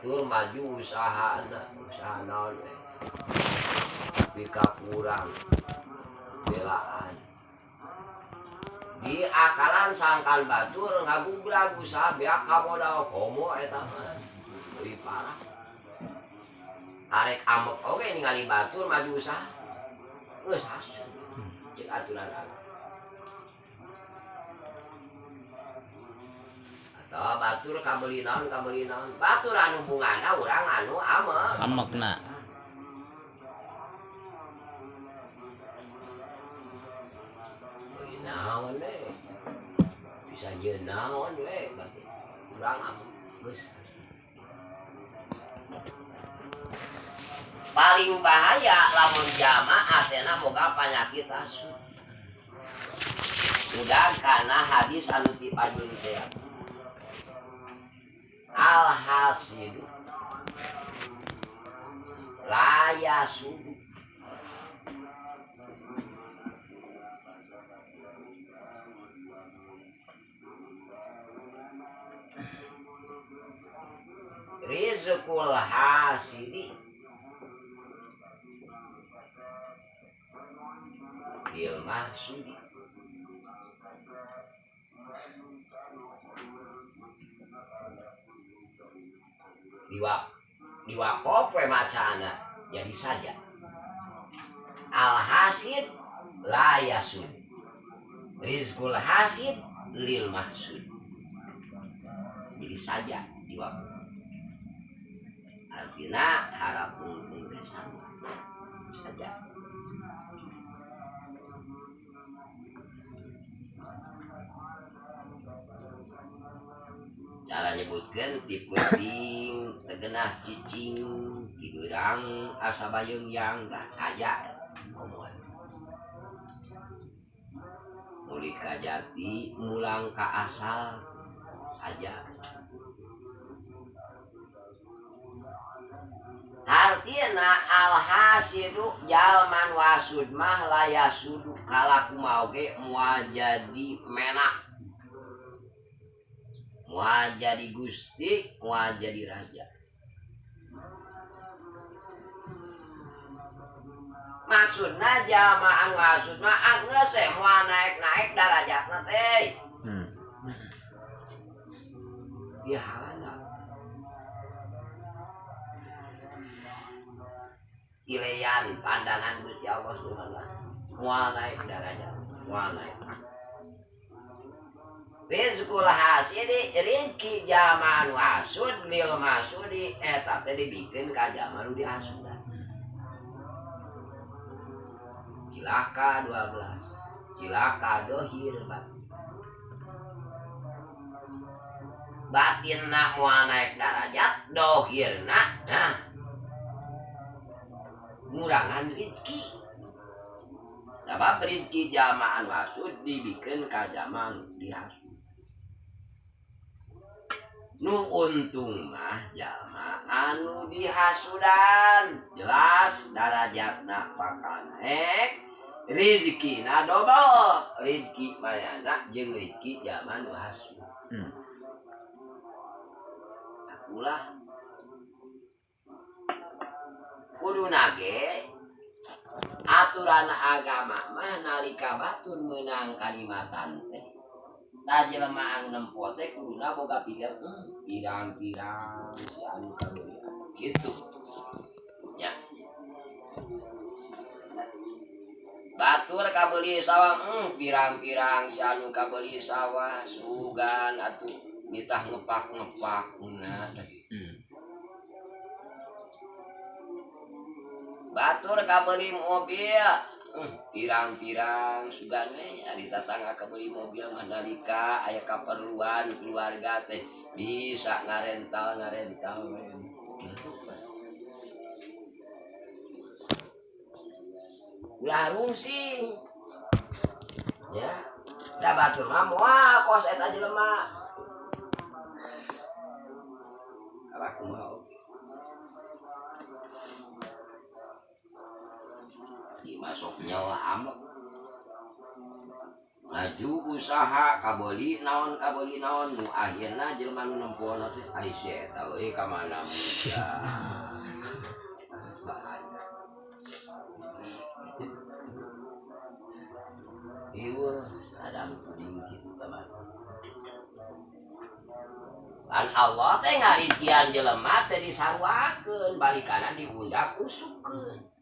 batur maju usaha naon pika kurang belaan di akalan sangkan batur ngagugrag usaha beak kamodal komo eta mah leuwih parah arek amek oge ningali batur maju usaha geus hasun cek aturan agama atau batur kabeli naon batur anu bungana urang anu amekna beli naon we bisa jeun naon we batur urang amek geus paling bahaya lamun jamaah teh boga panyakit asu udah kana hadis anu ti payun teh alhasil layasu rizqul hasidi bil mahsudi diwakop we macana jadi saja alhasid la yasud rizqul hasid lil mahsud jadi saja diwakop artinya harap untung sama saja cara nyebutkan ti puting tegenah cicing ti geurang asa bayeung yang gak saja ngomong mulih ka jati mulang ka asal saja artiana alhasidu jalman wasud mah layasudu kalaku mau ge moal jadi menak moal jadi gusti moal jadi raja maksudna jalmaan wasud mah anggeus moal naik darajatna teh ieu halana ileyan pandangan Gusti Allah Subhanahu moal naik darajat moal naik rizqul hasidi rizki jaman wasud lil masudi eta teh dibikeun ka jaman dihasudan cilaka 12 cilaka dohir batinna moal naik darajat dohirna ngurangan rizki sabab rizki jamaan wasud dibikeun ka jaman dihasud nu untung mah jalma anu dihasudan jelas darajatna bakal naik rezekina double rezeki mayana jeung rezeki zaman hasud akulah kuduna ge aturan agama mah nalika batur meunang kalimatan teh da jelema anu nempo teh kuduna boga pikir pirang-pirang si anu kabeureum kitu nya batur kabeuli sawah pirang-pirang si anu kabeuli sawah sugan atuh ditah ngepak-ngepakna batur kabeuli mobil pirang-pirang sugan we ari tatangga kabeli mobil mandalika aya kaperluan keluarga teh bisa ngarental we ulah rungsing ya da batur mah moal kos eta jelema kalaku mau masuk nyawa amek ngaju usaha kabeli naon nu akhirna jelema nu nempuhna teh ai sia eta euy ka mana muda. Ieu adam kuning kitu teman. Lan Allah teh ngarincian jelema teh disarwakeun balikana diundak usupkeun.